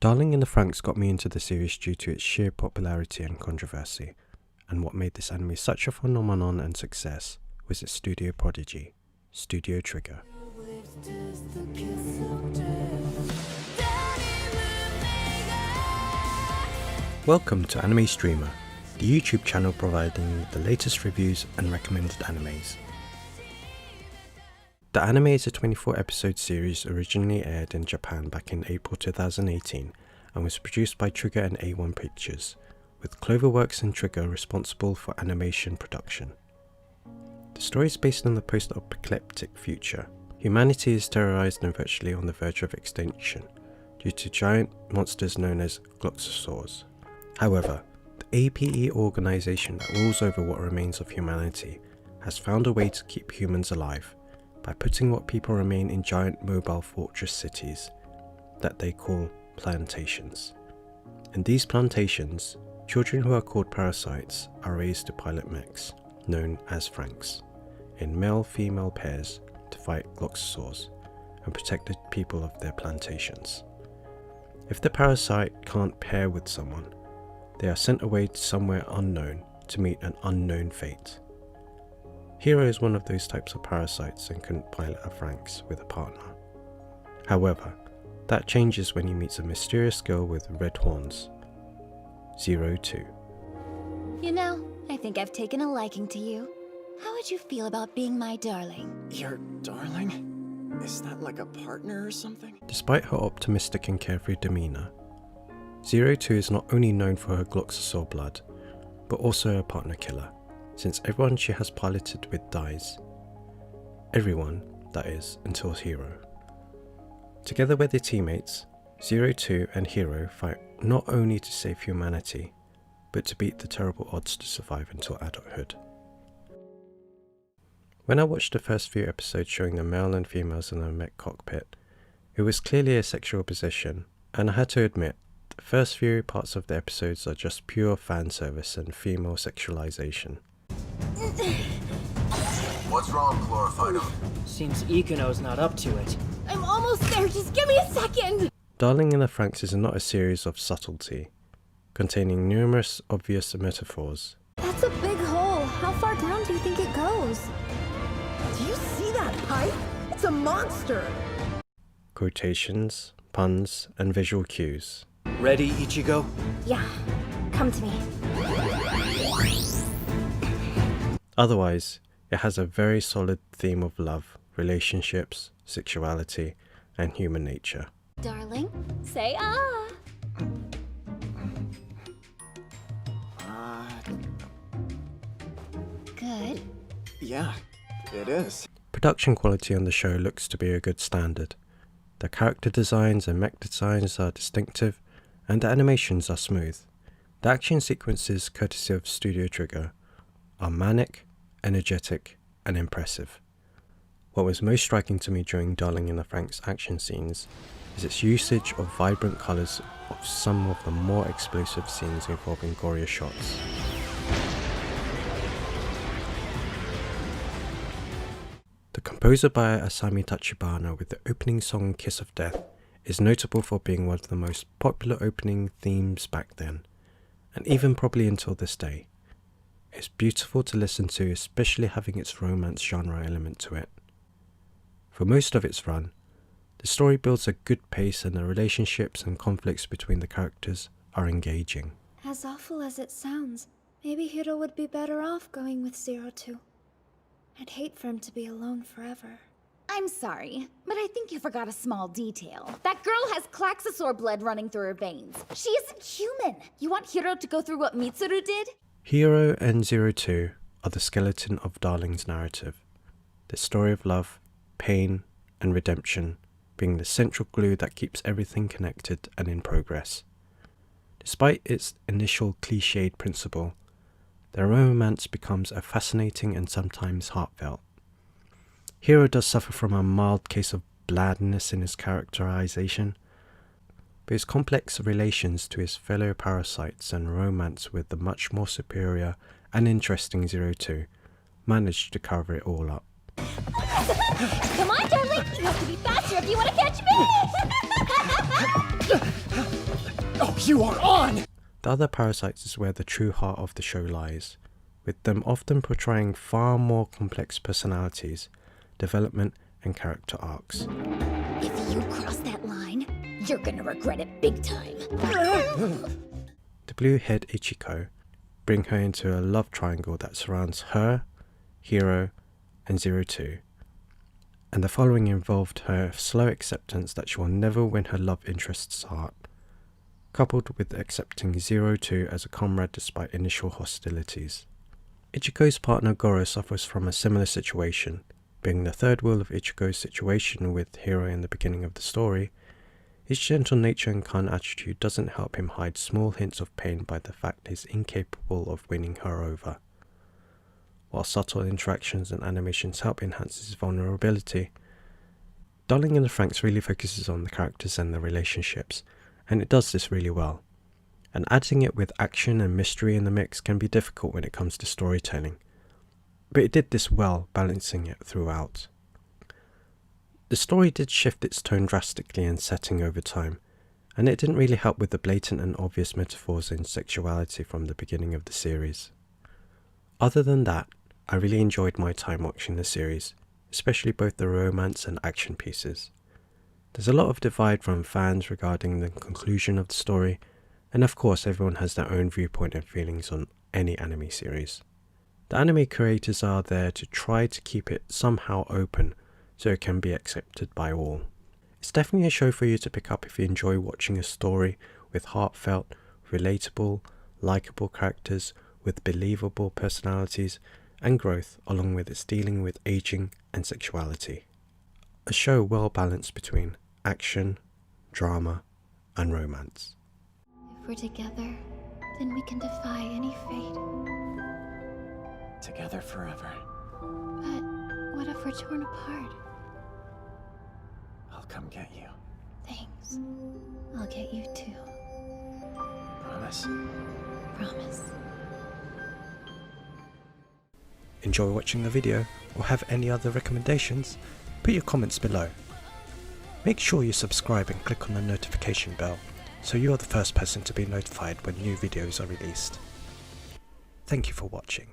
Darling in the Franxx got me into the series due to its sheer popularity and controversy, and what made this anime such a phenomenon and success was its studio prodigy, Studio Trigger. Welcome to Anime Streamer, the YouTube channel providing the latest reviews and recommended animes. The anime is a 24-episode series originally aired in Japan back in April 2018 and was produced by Trigger and A1 Pictures, with CloverWorks and Trigger responsible for animation production. The story is based on the post-apocalyptic future. Humanity is terrorized and virtually on the verge of extinction due to giant monsters known as gloxosaurs. However, the APE organization that rules over what remains of humanity has found a way to keep humans alive by putting what people remain in giant mobile fortress cities that they call plantations. In these plantations, children who are called parasites are raised to pilot mechs, known as franxx, in male-female pairs to fight gloxosaurs and protect the people of their plantations. If the parasite can't pair with someone, they are sent away to somewhere unknown to meet an unknown fate. Hiro is one of those types of parasites and couldn't pilot a franxx with a partner. However, that changes when he meets a mysterious girl with red horns, 02. You know, I think I've taken a liking to you. How would you feel about being my darling? Your darling? Is that like a partner or something? Despite her optimistic and carefree demeanor, 02 is not only known for her gloxosaur blood, but also a partner killer, since everyone she has piloted with dies. Everyone, that is, until Hiro. Together with their teammates, 02 and Hiro fight not only to save humanity, but to beat the terrible odds to survive until adulthood. When I watched the first few episodes showing the male and females in the mech cockpit, it was clearly a sexual position, and I had to admit, the first few parts of the episodes are just pure fan service and female sexualization. What's wrong, Chlorofido? Seems Ikuno's not up to it. I'm almost there, just give me a second! Darling in the Franxx is not a series of subtlety, containing numerous obvious metaphors. That's a big hole. How far down do you think it goes? Do you see that pipe? It's a monster! Quotations, puns, and visual cues. Ready, Ichigo? Yeah, come to me. Otherwise, it has a very solid theme of love, relationships, sexuality, and human nature. Darling, say ah! Good. Yeah, it is. Production quality on the show looks to be a good standard. The character designs and mech designs are distinctive, and the animations are smooth. The action sequences, courtesy of Studio Trigger, are manic, energetic, and impressive. What was most striking to me during Darling in the Franxx action scenes is its usage of vibrant colours of some of the more explosive scenes involving gorier shots. The composer by Asami Tachibana with the opening song Kiss of Death is notable for being one of the most popular opening themes back then, and even probably until this day. It's beautiful to listen to, especially having its romance genre element to it. For most of its run, the story builds a good pace and the relationships and conflicts between the characters are engaging. As awful as it sounds, maybe Hiro would be better off going with 02. I'd hate for him to be alone forever. I'm sorry, but I think you forgot a small detail. That girl has gloxosaur blood running through her veins. She isn't human. You want Hiro to go through what Mitsuru did? Hiro and 02 are the skeleton of Darling's narrative, the story of love, pain, and redemption being the central glue that keeps everything connected and in progress. Despite its initial cliched principle, their romance becomes a fascinating and sometimes heartfelt. Hiro does suffer from a mild case of blandness in his characterization, but his complex relations to his fellow parasites and romance with the much more superior and interesting 02 managed to cover it all up. Come on, darling! You have to be faster if you want to catch me! Oh, you are on! The other parasites is where the true heart of the show lies, with them often portraying far more complex personalities, development and character arcs. If you cross that line, you're gonna regret it big time. The blue-haired Ichiko bring her into a love triangle that surrounds her, Hiro, and 02. And the following involved her slow acceptance that she will never win her love interest's heart, coupled with accepting 02 as a comrade despite initial hostilities. Ichiko's partner Goro suffers from a similar situation. Being the third wheel of Ichiko's situation with Hiro in the beginning of the story, his gentle nature and kind attitude doesn't help him hide small hints of pain by the fact he's incapable of winning her over. While subtle interactions and animations help enhance his vulnerability, Darling in the Franxx really focuses on the characters and the relationships, and it does this really well. And adding it with action and mystery in the mix can be difficult when it comes to storytelling, but it did this well, balancing it throughout. The story did shift its tone drastically and setting over time, and it didn't really help with the blatant and obvious metaphors in sexuality from the beginning of the series. Other than that, I really enjoyed my time watching the series, especially both the romance and action pieces. There's a lot of divide from fans regarding the conclusion of the story, and of course everyone has their own viewpoint and feelings on any anime series. The anime creators are there to try to keep it somehow open so it can be accepted by all. It's definitely a show for you to pick up if you enjoy watching a story with heartfelt, relatable, likable characters with believable personalities and growth, along with its dealing with aging and sexuality. A show well balanced between action, drama and romance. If we're together, then we can defy any fate. Together forever. But what if we're torn apart? I'll come get you. Thanks. I'll get you too. Promise? Promise. Enjoy watching the video or have any other recommendations? Put your comments below. Make sure you subscribe and click on the notification bell so you are the first person to be notified when new videos are released. Thank you for watching.